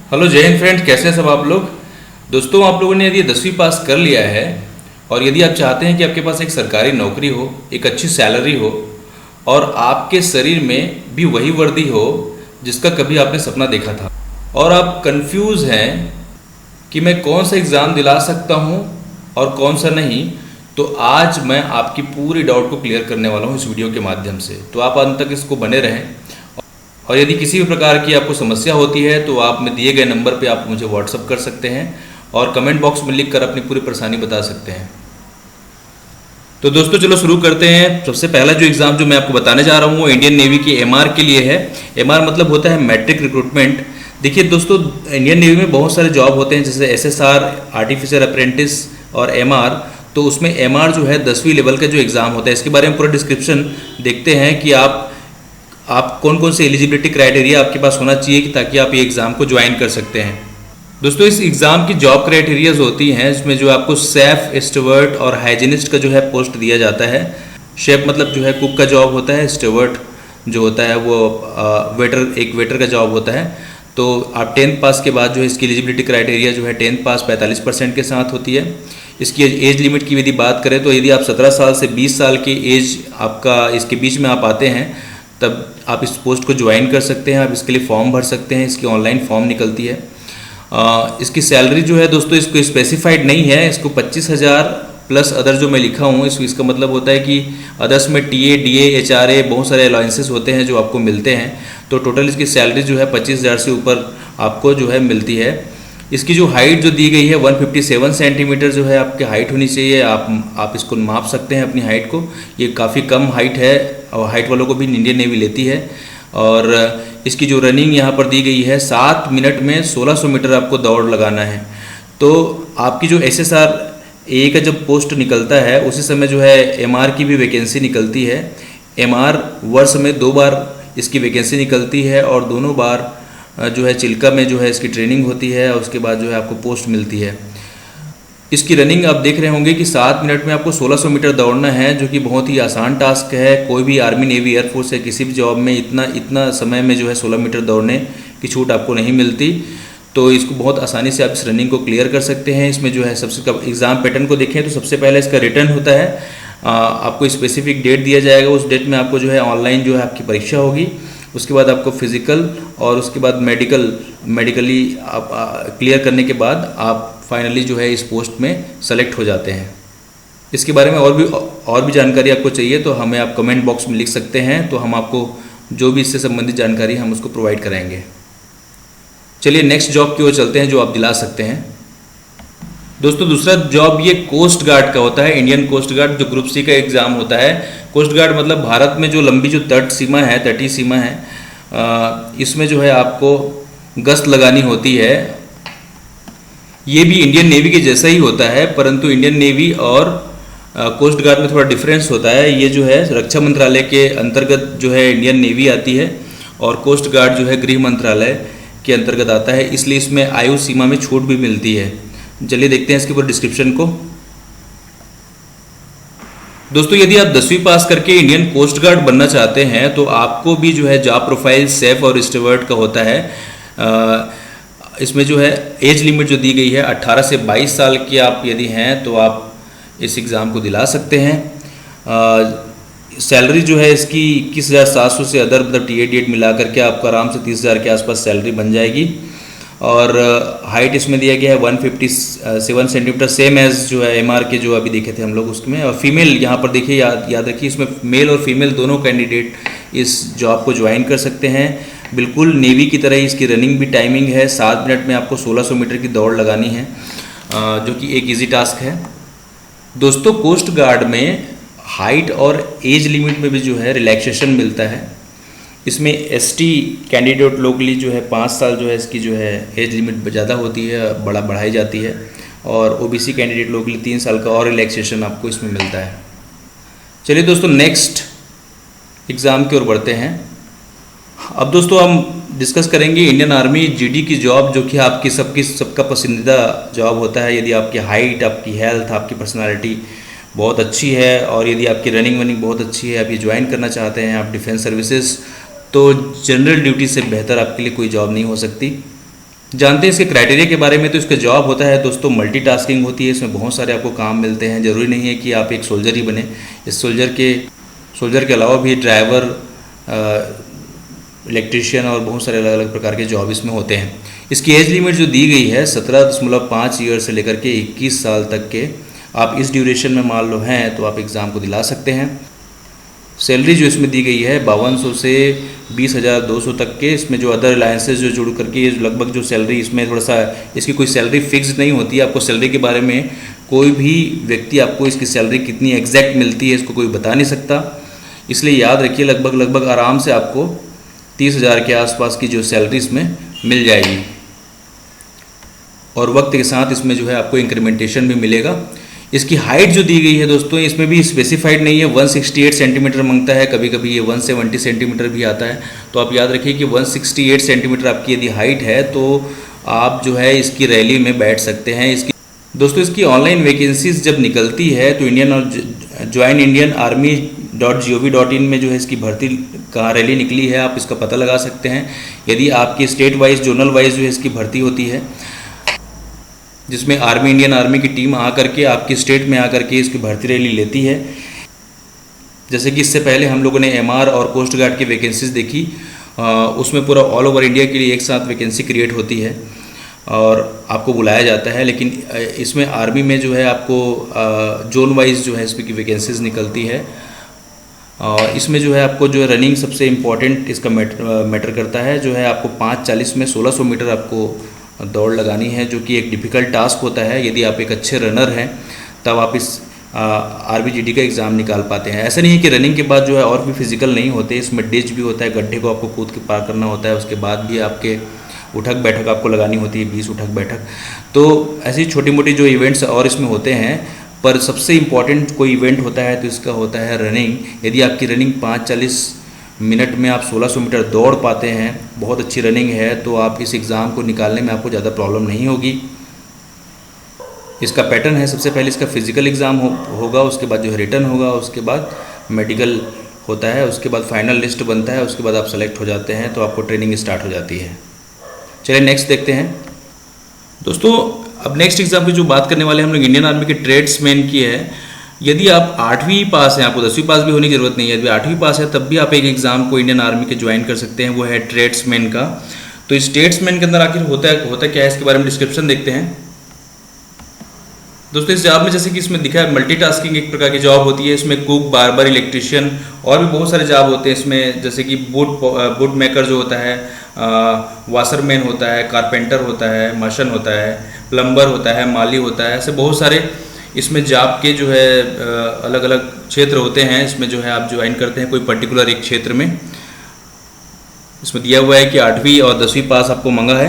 Hello जय Hind friends, कैसे हैं सब आप लोग। दोस्तों, आप लोगों ने यदि 10वीं पास कर लिया है और यदि आप चाहते हैं कि आपके पास एक सरकारी नौकरी हो, एक अच्छी सैलरी हो और आपके शरीर में भी वही वर्दी हो जिसका कभी आपने सपना देखा था, और आप कंफ्यूज हैं कि मैं कौन सा एग्ज़ाम दिला सकता हूं और कौन सा नहीं, तो आज मैं आपकी पूरी डाउट को क्लियर करने वाला हूं इस वीडियो के माध्यम से। तो आप अंत तक इसको बने रहें, और यदि किसी भी प्रकार की आपको समस्या होती है तो आप में दिए गए नंबर पे आप मुझे व्हाट्सअप कर सकते हैं और कमेंट बॉक्स में लिख कर अपनी पूरी परेशानी बता सकते हैं। तो दोस्तों, चलो शुरू करते हैं। सबसे पहला जो एग्ज़ाम जो मैं आपको बताने जा रहा हूँ वो इंडियन नेवी की एमआर के लिए है। एमआर मतलब होता है मैट्रिक रिक्रूटमेंट। देखिए दोस्तों, इंडियन नेवी में बहुत सारे जॉब होते हैं जैसे एसएसआर, आर्टिफिशियल अप्रेंटिस और एमआर। तो उसमें एमआर जो है 10वीं लेवल का जो एग्ज़ाम होता है, इसके बारे में पूरा डिस्क्रिप्शन देखते हैं कि आप कौन कौन से एलिजिबिलिटी क्राइटेरिया आपके पास होना चाहिए कि ताकि आप ये एग्ज़ाम को ज्वाइन कर सकते हैं। दोस्तों, इस एग्ज़ाम की जॉब क्राइटेरियाज होती हैं इसमें जो आपको शेफ, स्टूवर्ट और हाइजीनिस्ट का जो है पोस्ट दिया जाता है। शेफ मतलब जो है कुक का जॉब होता है, स्टूवर्ट जो होता है वो एक वेटर का जॉब होता है। तो आप 10th पास के बाद जो है इसकी एलिजिबिलिटी क्राइटेरिया जो है 10th पास 45% के साथ होती है। इसकी एज लिमिट की यदि बात करें तो यदि आप 17 साल से 20 साल की एज आपका इसके बीच में आप आते हैं तब आप इस पोस्ट को ज्वाइन कर सकते हैं। आप इसके लिए फॉर्म भर सकते हैं, इसकी ऑनलाइन फॉर्म निकलती है। इसकी सैलरी जो है दोस्तों इसको स्पेसिफाइड नहीं है, इसको 25,000 प्लस अदर जो मैं लिखा हूँ इसका मतलब होता है कि अदर्स में टीए, डीए, एचआरए बहुत सारे अलाउंसेस होते हैं जो आपको मिलते हैं। तो टोटल इसकी सैलरी जो है 25,000 से ऊपर आपको जो है मिलती है। इसकी जो हाइट जो दी गई है 157 सेंटीमीटर जो है आपकी हाइट होनी चाहिए। आप इसको माप सकते हैं अपनी हाइट को। ये काफ़ी कम हाइट है और हाइट वालों को भी इंडियन नेवी लेती है। और इसकी जो रनिंग यहाँ पर दी गई है 7 मिनट में 1600 मीटर आपको दौड़ लगाना है। तो आपकी जो एसएसआर ए का जब पोस्ट निकलता है उसी समय जो है एमआर की भी वैकेंसी निकलती है। एमआर वर्ष में 2 बार इसकी वैकेंसी निकलती है और दोनों बार जो है चिल्का में जो है इसकी ट्रेनिंग होती है और उसके बाद जो है आपको पोस्ट मिलती है। इसकी रनिंग आप देख रहे होंगे कि 7 मिनट में आपको 1600 मीटर दौड़ना है, जो कि बहुत ही आसान टास्क है। कोई भी आर्मी, नेवी, एयरफोर्स या किसी भी जॉब में इतना समय में जो है 16 मीटर दौड़ने की छूट आपको नहीं मिलती। तो इसको बहुत आसानी से आप इस रनिंग को क्लियर कर सकते हैं। इसमें जो है सबसे एग्ज़ाम पैटर्न को देखें तो सबसे पहले इसका रिटर्न होता है। आपको स्पेसिफिक डेट दिया जाएगा, उस डेट में आपको जो है ऑनलाइन जो है आपकी परीक्षा होगी। उसके बाद आपको फिज़िकल और उसके बाद मेडिकली आप क्लियर करने के बाद आप फाइनली जो है इस पोस्ट में सेलेक्ट हो जाते हैं। इसके बारे में और भी जानकारी आपको चाहिए तो हमें आप कमेंट बॉक्स में लिख सकते हैं, तो हम आपको जो भी इससे संबंधित जानकारी हम उसको प्रोवाइड कराएंगे। चलिए नेक्स्ट जॉब की ओर चलते हैं जो आप दिला सकते हैं। दोस्तों, दूसरा जॉब ये कोस्ट गार्ड का होता है। इंडियन कोस्ट गार्ड जो ग्रुप सी का एग्ज़ाम होता है। कोस्ट गार्ड मतलब भारत में जो लंबी जो तटीय सीमा है, इसमें जो है आपको गश्त लगानी होती है। ये भी इंडियन नेवी के जैसा ही होता है, परंतु इंडियन नेवी और कोस्ट गार्ड में थोड़ा डिफरेंस होता है। ये जो है रक्षा मंत्रालय के अंतर्गत जो है इंडियन नेवी आती है और कोस्ट गार्ड जो है गृह मंत्रालय के अंतर्गत आता है, इसलिए इसमें आयु सीमा में छूट भी मिलती है। चलिए देखते हैं इसके ऊपर डिस्क्रिप्शन को। दोस्तों, यदि आप 10वीं पास करके इंडियन कोस्ट गार्ड बनना चाहते हैं तो आपको भी जो है जॉब प्रोफाइल शेफ और स्टूवर्ट का होता है। इसमें जो है एज लिमिट जो दी गई है 18 से 22 साल की आप यदि हैं तो आप इस एग्ज़ाम को दिला सकते हैं। सैलरी जो है इसकी 21,700 से अदर मतलब टीए डीएड मिला करके आपको आराम से 30,000 के आसपास सैलरी बन जाएगी। और हाइट इसमें दिया गया है 157 सेंटीमीटर, सेम एज जो है एमआर के जो अभी देखे थे हम लोग उसमें। और फीमेल यहाँ पर देखिए, याद रखिए इसमें मेल और फीमेल दोनों कैंडिडेट इस जॉब को ज्वाइन कर सकते हैं। बिल्कुल नेवी की तरह इसकी रनिंग भी टाइमिंग है। 7 मिनट में आपको 1600 मीटर की दौड़ लगानी है, जो कि एक ईजी टास्क है। दोस्तों, कोस्ट गार्ड में हाइट और एज लिमिट में भी जो है रिलैक्सेशन मिलता है। इसमें एसटी कैंडिडेट लोग के लिए जो है 5 साल जो है इसकी जो है एज लिमिट ज़्यादा होती है, बढ़ाई जाती है। और ओबीसी कैंडिडेट लोग के लिए 3 साल का और रिलैक्सेशन आपको इसमें मिलता है। चलिए दोस्तों, नेक्स्ट एग्ज़ाम की ओर बढ़ते हैं। अब दोस्तों हम डिस्कस करेंगे इंडियन आर्मी जीडी की जॉब, जो कि आपकी सबका पसंदीदा जॉब होता है। यदि आपकी हाइट, आपकी हेल्थ, आपकी पर्सनालिटी बहुत अच्छी है और यदि आपकी रनिंग वनिंग बहुत अच्छी है, आप ये ज्वाइन करना चाहते हैं आप डिफेंस सर्विसेज, तो जनरल ड्यूटी से बेहतर आपके लिए कोई जॉब नहीं हो सकती। जानते हैं इसके क्राइटेरिया के बारे में। तो इसका जॉब होता है दोस्तों मल्टीटास्किंग होती है, इसमें बहुत सारे आपको काम मिलते हैं। ज़रूरी नहीं है कि आप एक सोल्जर ही बने, इस सोल्जर के अलावा भी ड्राइवर, इलेक्ट्रीशियन और बहुत सारे अलग अलग प्रकार के जॉब इसमें होते हैं। इसकी एज लिमिट जो दी गई है 17.5 ईयर से लेकर के 21 साल तक के, आप इस ड्यूरेशन में मान लो हैं तो आप एग्ज़ाम को दिला सकते हैं। सैलरी जो इसमें दी गई है 5200 से 20,200 तक के, इसमें जो अदर अलायंसेज जो जुड़ करके ये लगभग जो सैलरी इसमें थोड़ा सा, इसकी कोई सैलरी फिक्स नहीं होती है। आपको सैलरी के बारे में कोई भी व्यक्ति आपको इसकी सैलरी कितनी एग्जैक्ट मिलती है इसको कोई बता नहीं सकता, इसलिए याद रखिए लगभग आराम से आपको 30,000 के आसपास की जो सैलरी इसमें मिल जाएगी। और वक्त के साथ इसमें जो है आपको इंक्रीमेंटेशन भी मिलेगा। इसकी हाइट जो दी गई है दोस्तों इसमें भी स्पेसिफाइड नहीं है, 168 सेंटीमीटर मांगता है, कभी कभी ये 170 सेंटीमीटर भी आता है। तो आप याद रखिए कि 168 सेंटीमीटर आपकी यदि हाइट है तो आप जो है इसकी रैली में बैठ सकते हैं। दोस्तों इसकी ऑनलाइन वैकेंसीज जब निकलती है तो इंडियन और ज्वाइन इंडियन army.gov.in में जो है इसकी भर्ती का रैली निकली है, आप इसका पता लगा सकते हैं। यदि आपकी स्टेट वाइज जोनल वाइज जो है इसकी भर्ती होती है, जिसमें इंडियन आर्मी की टीम आकर के आपकी स्टेट में आकर के इसकी भर्ती रैली लेती है। जैसे कि इससे पहले हम लोगों ने MR और कोस्ट गार्ड की वैकेंसीज देखी, उसमें पूरा ऑल ओवर इंडिया के लिए एक साथ वैकेंसी क्रिएट होती है और आपको बुलाया जाता है। लेकिन इसमें आर्मी में जो है आपको जोन वाइज जो है इसमें की वैकेंसीज निकलती है। और इसमें जो है आपको जो है रनिंग सबसे इम्पॉर्टेंट इसका मैटर करता है, जो है आपको 5:40 में 1600 मीटर आपको दौड़ लगानी है, जो कि एक डिफ़िकल्ट टास्क होता है। यदि आप एक अच्छे रनर हैं तब आप इस RBGD का एग्ज़ाम निकाल पाते हैं। ऐसा नहीं है कि रनिंग के बाद जो है और भी फिजिकल नहीं होते, इसमें डिच भी होता है, गड्ढे को आपको कूद के पार करना होता है, उसके बाद भी आपके उठक बैठक आपको लगानी होती है, 20 उठक बैठक। तो ऐसी छोटी मोटी जो इवेंट्स और इसमें होते हैं, पर सबसे इम्पॉर्टेंट कोई इवेंट होता है तो इसका होता है रनिंग। यदि आपकी रनिंग 5:40 मिनट में आप 1600 मीटर दौड़ पाते हैं, बहुत अच्छी रनिंग है, तो आप इस एग्ज़ाम को निकालने में आपको ज़्यादा प्रॉब्लम नहीं होगी। इसका पैटर्न है, सबसे पहले इसका फिजिकल एग्ज़ाम होगा, उसके बाद जो है रिटन होगा, उसके बाद मेडिकल होता है, उसके बाद फाइनल लिस्ट बनता है, उसके बाद आप सेलेक्ट हो जाते हैं तो आपको ट्रेनिंग स्टार्ट हो जाती है। चलिए नेक्स्ट देखते हैं दोस्तों। अब नेक्स्ट एग्ज़ाम की जो बात करने वाले हम लोग इंडियन आर्मी के ट्रेड्समैन की है। यदि आप 8वीं पास हैं, आपको 10वीं पास भी होने की ज़रूरत नहीं है, यदि 8वीं पास है तब भी आप एक एग्ज़ाम को इंडियन आर्मी के ज्वाइन कर सकते हैं, वो है ट्रेड्समैन का। तो इस ट्रेड्समैन के अंदर आखिर होता क्या है, इसके बारे में डिस्क्रिप्शन देखते हैं दोस्तों। इस जॉब में जैसे कि इसमें दिखा है मल्टीटास्किंग एक प्रकार की जॉब होती है। इसमें कुक, बार्बर, इलेक्ट्रीशियन और भी बहुत सारे जॉब होते हैं इसमें, जैसे कि बूट मेकर जो होता है, वाशरमैन होता है, कारपेंटर होता है, मशीन होता है, प्लम्बर होता है, माली होता है, ऐसे बहुत सारे इसमें जॉब के जो है अलग अलग क्षेत्र होते हैं। इसमें जो है आप ज्वाइन करते हैं कोई पर्टिकुलर एक क्षेत्र में। इसमें दिया हुआ है कि 8वीं और 10वीं पास आपको मांगा है,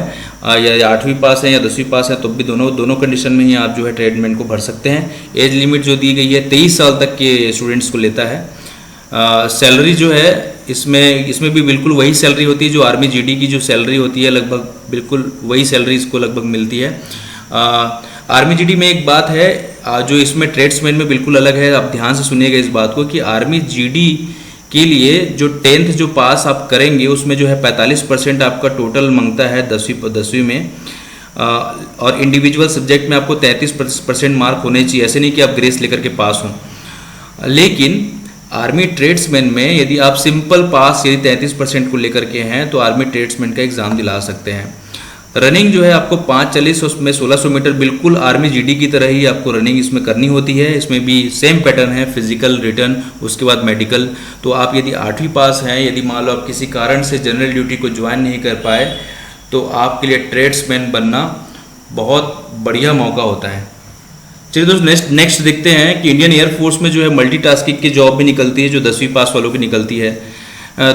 या 8वीं पास है या 10वीं पास है तो भी दोनों कंडीशन में ही आप जो है ट्रेडमैन को भर सकते हैं। एज लिमिट जो दी गई है 23 साल तक के स्टूडेंट्स को लेता है। सैलरी जो है इसमें भी बिल्कुल वही सैलरी होती है जो आर्मी GD की जो सैलरी होती है, लगभग बिल्कुल वही सैलरी इसको लगभग मिलती है। आर्मी GD में एक बात है जो इसमें ट्रेड्समैन में बिल्कुल अलग है, आप ध्यान से सुनिएगा इस बात को, कि आर्मी GD के लिए जो 10th जो पास आप करेंगे उसमें जो है 45% आपका टोटल मांगता है 10वीं में, और इंडिविजुअल सब्जेक्ट में आपको 33% मार्क होने चाहिए। ऐसे नहीं कि आप ग्रेस लेकर के पास हों। लेकिन आर्मी ट्रेड्समैन में यदि आप सिंपल पास यदि 33% को लेकर के हैं तो आर्मी ट्रेड्समैन का एग्ज़ाम दिला सकते हैं। रनिंग जो है आपको 5:40 उसमें 1600 मीटर बिल्कुल आर्मी GD की तरह ही आपको रनिंग इसमें करनी होती है। इसमें भी सेम पैटर्न है, फिजिकल, रिटन, उसके बाद मेडिकल। तो आप यदि 8वीं पास हैं, यदि मान लो आप किसी कारण से जनरल ड्यूटी को ज्वाइन नहीं कर पाए, तो आपके लिए ट्रेड्समैन बनना बहुत बढ़िया मौका होता है। चलिए दोस्तों नेक्स्ट देखते हैं कि इंडियन एयरफोर्स में जो है मल्टीटास्किंग की जॉब भी निकलती है जो 10वीं पास वालों की निकलती है।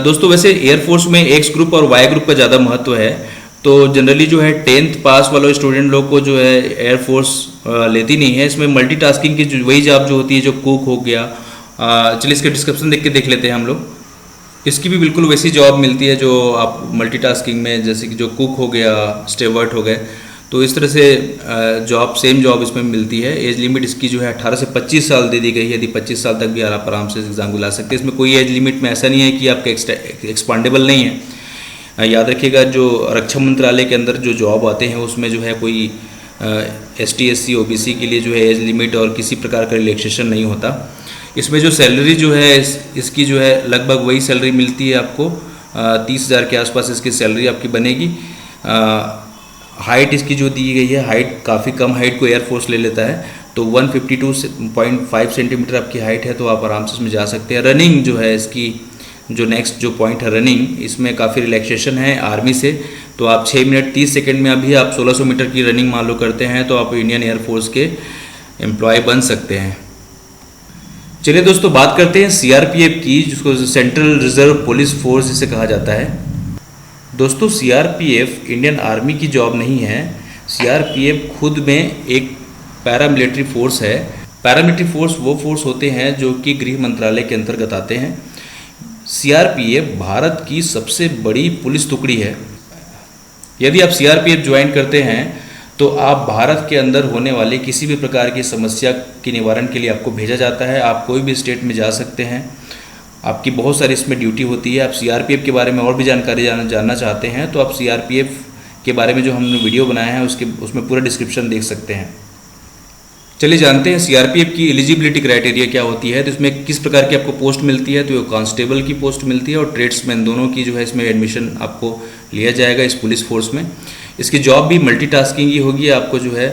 दोस्तों वैसे एयरफोर्स में X ग्रुप और Y ग्रुप का ज़्यादा महत्व है, तो जनरली जो है 10th पास वालों स्टूडेंट लोग को जो है एयरफोर्स लेती नहीं है। इसमें मल्टीटास्किंग की वही जॉब जो होती है जो कुक हो गया। चलिए इसके डिस्क्रिप्शन देख लेते हैं हम लोग। इसकी भी बिल्कुल वैसी जॉब मिलती है जो आप मल्टीटास्किंग में, जैसे कि जो कुक हो गया, स्टेवर्ड हो गए, तो इस तरह से सेम जॉब इसमें मिलती है। एज लिमिट इसकी जो है 18 से 25 साल दे दी गई है। यदि 25 साल तक भी आप आराम से एग्ज़ाम दिला सकते हैं। इसमें कोई एज लिमिट में ऐसा नहीं है कि आपका एक्सपांडेबल नहीं है। याद रखिएगा, जो रक्षा मंत्रालय के अंदर जो जॉब आते हैं उसमें जो है कोई ST SC OBC के लिए जो है एज लिमिट और किसी प्रकार का रिलैक्सेशन नहीं होता। इसमें जो सैलरी जो है इसकी जो है लगभग वही सैलरी मिलती है आपको, 30,000 के आसपास इसकी सैलरी आपकी बनेगी। हाइट इसकी जो दी गई है, हाइट काफ़ी कम हाइट को एयरफोर्स ले लेता है, तो 152.5 सेंटीमीटर आपकी हाइट है, तो आप आराम से इसमें जा सकते हैं। रनिंग जो है इसकी, जो नेक्स्ट जो पॉइंट है रनिंग, इसमें काफ़ी रिलैक्सेशन है आर्मी से। तो आप 6 मिनट 30 सेकंड में अभी आप 1600 मीटर की रनिंग मान लो करते हैं तो आप इंडियन एयरफोर्स के एम्प्लॉय बन सकते हैं। चलिए दोस्तों, बात करते हैं CRPF की, जिसको सेंट्रल रिजर्व पुलिस फोर्स जिसे कहा जाता है। दोस्तों, CRPF इंडियन आर्मी की जॉब नहीं है। CRPF खुद में एक पैरामिलिट्री फोर्स है। पैरामिलिट्री फोर्स वो फोर्स होते हैं जो कि गृह मंत्रालय के अंतर्गत आते हैं। CRPF भारत की सबसे बड़ी पुलिस टुकड़ी है। यदि आप CRPF ज्वाइन करते हैं तो आप भारत के अंदर होने वाले किसी भी प्रकार की समस्या के निवारण के लिए आपको भेजा जाता है। आप कोई भी स्टेट में जा सकते हैं, आपकी बहुत सारी इसमें ड्यूटी होती है। आप CRPF के बारे में और भी जानकारी जानना चाहते हैं तो आप CRPF के बारे में जो हमने वीडियो बनाया है उसमें पूरा डिस्क्रिप्शन देख सकते हैं। चलिए जानते हैं CRPF की एलिजिबिलिटी क्राइटेरिया क्या होती है। तो इसमें किस प्रकार की आपको पोस्ट मिलती है। तो ये कांस्टेबल की पोस्ट मिलती है और ट्रेड्समैन, दोनों की जो है इसमें एडमिशन आपको लिया जाएगा इस पुलिस फोर्स में। इसकी जॉब भी मल्टीटास्किंग ही होगी। आपको जो है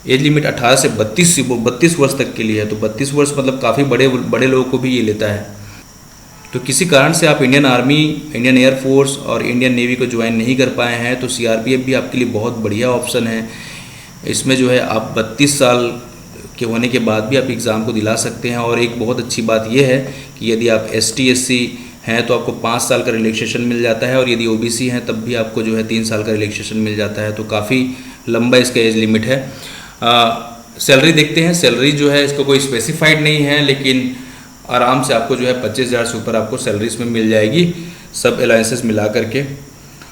एज लिमिट 18 से 32 वर्ष तक के लिए है। तो 32 वर्ष मतलब काफ़ी बड़े लोगों को भी ये लेता है। तो किसी कारण से आप इंडियन आर्मी, इंडियन एयरफोर्स और इंडियन नेवी को ज्वाइन नहीं कर पाए हैं तो CRPF भी आपके लिए बहुत बढ़िया ऑप्शन है। इसमें जो है आप 32 साल के होने के बाद भी आप एग्ज़ाम को दिला सकते हैं। और एक बहुत अच्छी बात यह है कि यदि आप ST SC हैं तो आपको 5 साल का रिलैक्सेशन मिल जाता है, और यदि OBC हैं तब भी आपको जो है 3 साल का रिलैक्सेशन मिल जाता है। तो काफ़ी लंबा इसका एज लिमिट है। सैलरी देखते हैं। सैलरी जो है इसका कोई स्पेसिफाइड नहीं है, लेकिन आराम से आपको जो है 25,000 से ऊपर आपको सैलरी इसमें मिल जाएगी, सब अलाउंसेस मिला करके।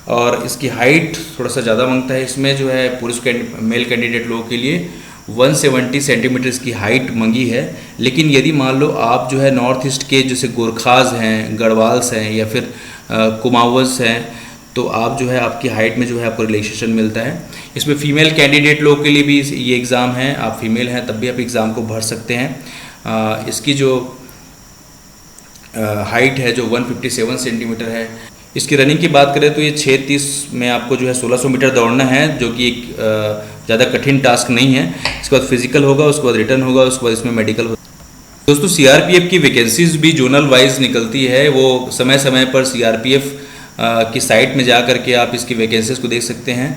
और इसकी हाइट थोड़ा सा ज़्यादा मांगता है। इसमें जो है पुरुष मेल कैंडिडेट लोगों के लिए 170 सेंटीमीटर की हाइट मांगी है। लेकिन यदि मान लो आप जो है नॉर्थ ईस्ट के जैसे गोरखाज हैं, गढ़वाल्स हैं या फिर कुमावस हैं, तो आप जो है आपकी हाइट में जो है आपको रिलैक्सेशन मिलता है। इसमें फ़ीमेल कैंडिडेट लोगों के लिए भी ये एग्ज़ाम है। आप फीमेल हैं तब भी आप एग्ज़ाम को भर सकते हैं। इसकी जो हाइट है जो 157 सेंटीमीटर है। इसकी रनिंग की बात करें तो ये 6:30 में आपको जो है 1600 मीटर दौड़ना है, जो कि एक ज़्यादा कठिन टास्क नहीं है। इसके बाद फिजिकल होगा, उसके बाद रिटर्न होगा, उसके बाद इसमें मेडिकल होगा। दोस्तों, CRPF की वैकेंसीज भी जोनल वाइज निकलती है। वो समय समय पर CRPF की साइट में जा करके आप इसकी वैकेंसीज को देख सकते हैं।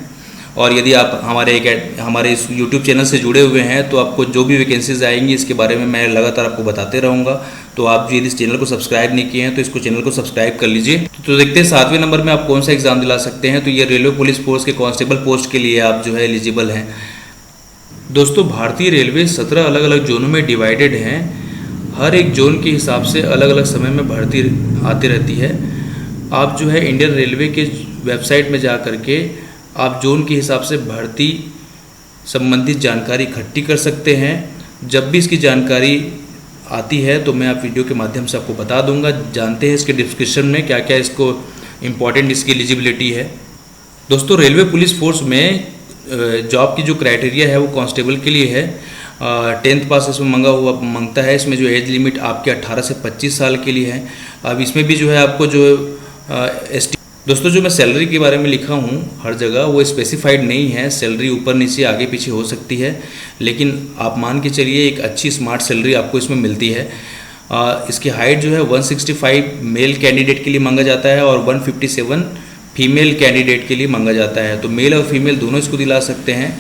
और यदि आप हमारे इस YouTube चैनल से जुड़े हुए हैं तो आपको जो भी वैकेंसीज आएंगी इसके बारे में मैं लगातार आपको बताते रहूँगा। तो आप यदि इस चैनल को सब्सक्राइब नहीं किए हैं तो इसको चैनल को सब्सक्राइब कर लीजिए। तो देखते हैं 7वें नंबर में आप कौन सा एग्ज़ाम दिला सकते हैं। तो ये रेलवे पुलिस फोर्स के कांस्टेबल पोस्ट के लिए आप जो है एलिजिबल हैं। दोस्तों, भारतीय रेलवे 17 अलग अलग जोनों में डिवाइडेड हैं। हर एक जोन के हिसाब से अलग अलग समय में भर्ती आती रहती है। आप जो है इंडियन रेलवे के वेबसाइट में जा करके आप जोन के हिसाब से भर्ती संबंधित जानकारी इकट्ठी कर सकते हैं। जब भी इसकी जानकारी आती है तो मैं आप वीडियो के माध्यम से आपको बता दूंगा। जानते हैं इसके डिस्क्रिप्शन में क्या क्या इसको इम्पॉर्टेंट इसकी एलिजिबिलिटी है। दोस्तों, रेलवे पुलिस फोर्स में जॉब की जो क्राइटेरिया है वो कांस्टेबल के लिए है। 10th पास इसमें मांगता है। इसमें जो एज लिमिट आपके 18 से 25 साल के लिए है। अब इसमें भी जो है आपको जो ST दोस्तों, जो मैं सैलरी के बारे में लिखा हूँ हर जगह वो स्पेसिफाइड नहीं है। सैलरी ऊपर नीचे आगे पीछे हो सकती है, लेकिन आप मान के चलिए एक अच्छी स्मार्ट सैलरी आपको इसमें मिलती है। इसकी हाइट जो है 165 मेल कैंडिडेट के लिए मांगा जाता है और 157 फीमेल कैंडिडेट के लिए मांगा जाता है। तो मेल और फीमेल दोनों इसको दिला सकते हैं।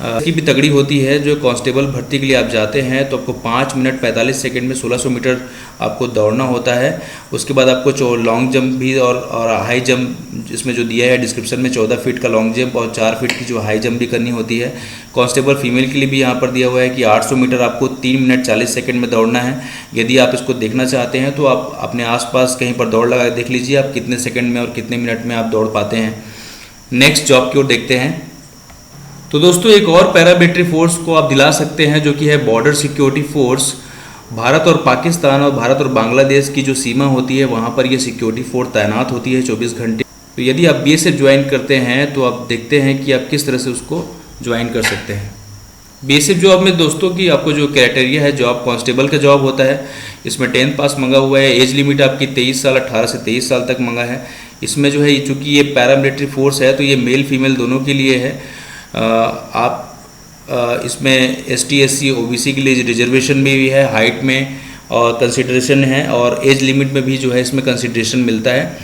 इसकी भी तगड़ी होती है। जो कांस्टेबल भर्ती के लिए आप जाते हैं तो आपको 5 मिनट 45 सेकंड में 1600 मीटर आपको दौड़ना होता है। उसके बाद आपको लॉन्ग जंप भी और हाई जंप, इसमें जो दिया है डिस्क्रिप्शन में 14 फीट का लॉन्ग जंप और 4 फीट की जो हाई जंप भी करनी होती है। कांस्टेबल फीमेल के लिए भी यहाँ पर दिया हुआ है कि 800 मीटर आपको 3 मिनट 40 सेकंड में दौड़ना है। यदि आप इसको देखना चाहते हैं तो आप अपने आसपास कहीं पर दौड़ लगा देख लीजिए आप कितने सेकंड में और कितने मिनट में आप दौड़ पाते हैं। नेक्स्ट जॉब की ओर देखते हैं। तो दोस्तों, एक और पैरामिलिट्री फोर्स को आप दिला सकते हैं जो कि है बॉर्डर सिक्योरिटी फोर्स। भारत और पाकिस्तान और भारत और बांग्लादेश की जो सीमा होती है वहाँ पर ये सिक्योरिटी फोर्स तैनात होती है 24 घंटे। तो यदि आप बीएसएफ ज्वाइन करते हैं तो आप देखते हैं कि आप किस तरह से उसको ज्वाइन कर सकते हैं। बीएसएफ जॉब में दोस्तों की आपको जो क्राइटेरिया है, जॉब कांस्टेबल का जॉब होता है। इसमें 10th पास मंगा हुआ है। एज लिमिट आपकी 23 साल, 18 से 23 साल तक मंगा है। इसमें जो है चूँकि ये पैरामिलिट्री फोर्स है तो ये मेल फीमेल दोनों के लिए है। आप इसमें ST SC OBC के लिए रिजर्वेशन भी है, हाइट में और कंसिडरेशन है, और एज लिमिट में भी जो है इसमें कंसिडरेशन मिलता है।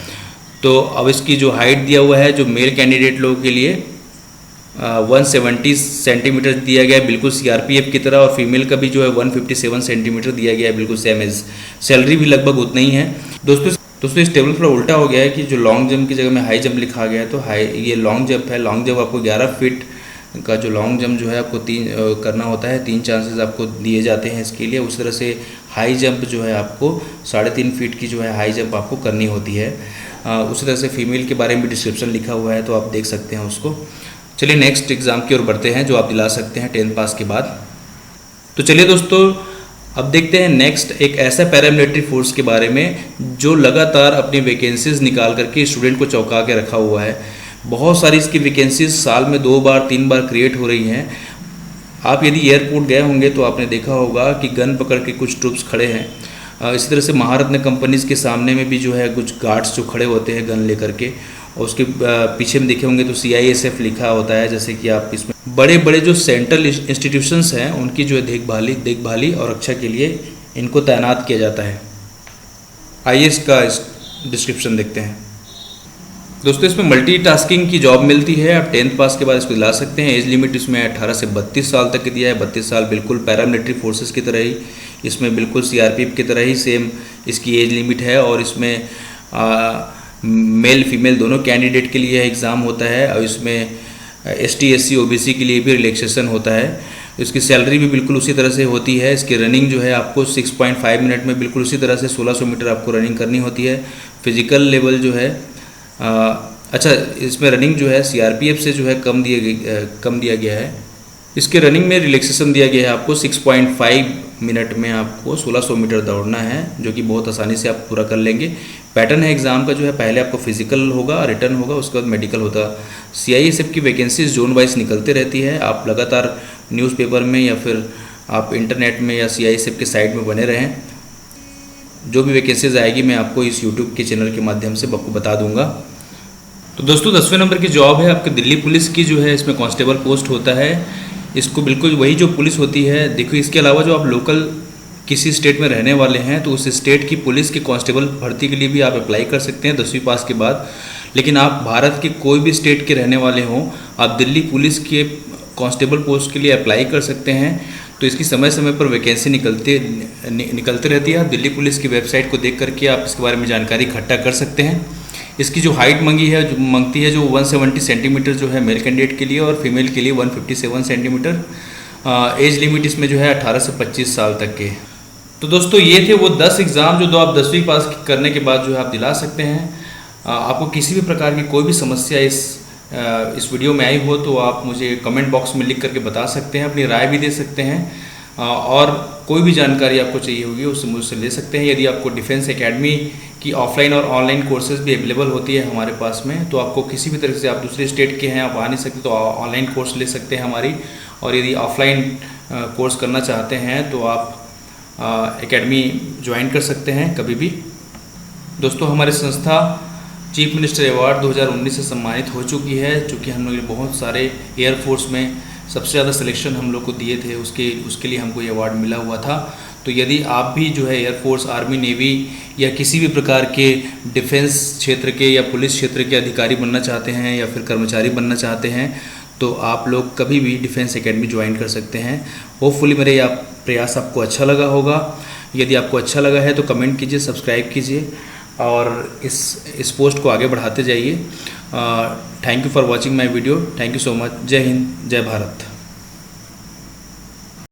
तो अब इसकी जो हाइट दिया हुआ है जो मेल कैंडिडेट लोगों के लिए 170 सेंटीमीटर दिया गया है, बिल्कुल CRPF की तरह, और फीमेल का भी जो है 157 सेंटीमीटर दिया गया है, बिल्कुल सेम एज। सैलरी भी लगभग उतना ही है। दोस्तों इस टेबल पर उल्टा हो गया है कि जो लॉन्ग जंप की जगह में हाई जंप लिखा गया है, तो ये लॉन्ग जंप है। लॉन्ग जंप आपको 11 फीट का जो लॉन्ग जंप जो है आपको 3 करना होता है। 3 चांसेस आपको दिए जाते हैं इसके लिए। उस तरह से हाई जंप जो है आपको 3.5 फीट की जो है हाई जंप आपको करनी होती है। उसी तरह से फीमेल के बारे में डिस्क्रिप्शन लिखा हुआ है, तो आप देख सकते हैं उसको। चलिए नेक्स्ट एग्ज़ाम की ओर बढ़ते हैं जो आप दिला सकते हैं 10th पास के बाद। तो चलिए दोस्तों अब देखते हैं नेक्स्ट एक ऐसा पैरामिलिट्री फोर्स के बारे में जो लगातार अपनी वैकेंसीज निकाल करके स्टूडेंट को चौंका के रखा हुआ है। बहुत सारी इसकी वैकेंसीज साल में 2 बार 3 बार क्रिएट हो रही हैं। आप यदि एयरपोर्ट गए होंगे तो आपने देखा होगा कि गन पकड़ के कुछ ट्रूप्स खड़े हैं। इसी तरह से महारत्न कंपनीज़ के सामने में भी जो है कुछ गार्ड्स जो खड़े होते हैं गन लेकर के, और उसके पीछे में देखे होंगे तो CISF लिखा होता है। जैसे कि आप इसमें बड़े बड़े जो सेंट्रल इंस्टीट्यूशंस हैं उनकी जो है देखभाली और रक्षा के लिए इनको तैनात किया जाता है। आइए इसका डिस्क्रिप्शन देखते हैं। दोस्तों इसमें मल्टीटास्किंग की जॉब मिलती है। आप 10th पास के बाद इसको दिला सकते हैं। एज लिमिट इसमें 18 से 32 साल तक की दिया है। 32 साल बिल्कुल पैरामिलिट्री फोर्सेस की तरह ही, इसमें बिल्कुल CRPF की तरह ही सेम इसकी एज लिमिट है। और इसमें मेल फीमेल दोनों कैंडिडेट के लिए एग्ज़ाम होता है, और इसमें ST SC OBC के लिए भी रिलैक्सेशन होता है। इसकी सैलरी भी बिल्कुल उसी तरह से होती है। इसकी रनिंग जो है आपको 6.5 मिनट में बिल्कुल उसी तरह से 1600 मीटर आपको रनिंग करनी होती है। फिजिकल लेवल जो है अच्छा, इसमें रनिंग जो है CRPF से जो है कम दिया गया है। इसके रनिंग में रिलैक्सेशन दिया गया है आपको 6.5 मिनट में आपको 1600 मीटर दौड़ना है, जो कि बहुत आसानी से आप पूरा कर लेंगे। पैटर्न है एग्ज़ाम का जो है, पहले आपको फिजिकल होगा, रिटर्न होगा, उसके बाद मेडिकल होगा। CISF की वैकेंसीज जोन वाइज निकलते रहती है। आप लगातार न्यूज़पेपर में या फिर आप इंटरनेट में या CISF के साइट में बने रहें। जो भी वैकेंसीज आएगी मैं आपको इस यूट्यूब के चैनल के माध्यम से आपको बता दूंगा। तो दोस्तों 10वें नंबर की जॉब है आपके दिल्ली पुलिस की जो है, इसमें कांस्टेबल पोस्ट होता है। इसको बिल्कुल वही जो पुलिस होती है। देखो इसके अलावा जो आप लोकल किसी स्टेट में रहने वाले हैं तो उस स्टेट की पुलिस की कांस्टेबल भर्ती के लिए भी आप अप्लाई कर सकते हैं 10वीं पास के बाद। लेकिन आप भारत के कोई भी स्टेट के रहने वाले हों, आप दिल्ली पुलिस के कांस्टेबल पोस्ट के लिए अप्लाई कर सकते हैं। तो इसकी समय समय पर वैकेंसी निकलते रहती है। आप दिल्ली पुलिस की वेबसाइट को देख करके आप इसके बारे में जानकारी इकट्ठा कर सकते हैं। इसकी जो हाइट मांगती है जो 170 सेंटीमीटर जो है मेल कैंडिडेट के लिए, और फीमेल के लिए 157 सेंटीमीटर। एज लिमिट इसमें जो है 18 से 25 साल तक के। तो दोस्तों ये थे वो 10 एग्ज़ाम जो आप 10वीं पास करने के बाद जो है आप दिला सकते हैं। आपको किसी भी प्रकार की कोई भी समस्या इस वीडियो में आई हो तो आप मुझे कमेंट बॉक्स में लिख करके बता सकते हैं, अपनी राय भी दे सकते हैं, और कोई भी जानकारी आपको चाहिए होगी उससे मुझसे ले सकते हैं। यदि आपको डिफेंस एकेडमी की ऑफलाइन और ऑनलाइन कोर्सेज भी अवेलेबल होती है हमारे पास में, तो आपको किसी भी तरह से आप दूसरे स्टेट के हैं, आप आ नहीं सकते, तो ऑनलाइन कोर्स ले सकते हैं हमारी। और यदि ऑफलाइन कोर्स करना चाहते हैं तो आप एकेडमी ज्वाइन कर सकते हैं कभी भी। दोस्तों हमारी संस्था चीफ मिनिस्टर अवार्ड 2019 से सम्मानित हो चुकी है, चूँकि हम लोग ने बहुत सारे एयरफोर्स में सबसे ज़्यादा सिलेक्शन हम लोग को दिए थे, उसके लिए हमको ये अवार्ड मिला हुआ था। तो यदि आप भी जो है एयरफोर्स, आर्मी, नेवी या किसी भी प्रकार के डिफेंस क्षेत्र के या पुलिस क्षेत्र के अधिकारी बनना चाहते हैं या फिर कर्मचारी बनना चाहते हैं, तो आप लोग कभी भी डिफेंस एकेडमी ज्वाइन कर सकते हैं। होपफुली मेरे यह प्रयास आपको अच्छा लगा होगा। यदि आपको अच्छा लगा है तो कमेंट कीजिए, सब्सक्राइब कीजिए और इस पोस्ट को आगे बढ़ाते जाइए। Thank you for watching my video. Thank you so much. जय हिंद, जय भारत।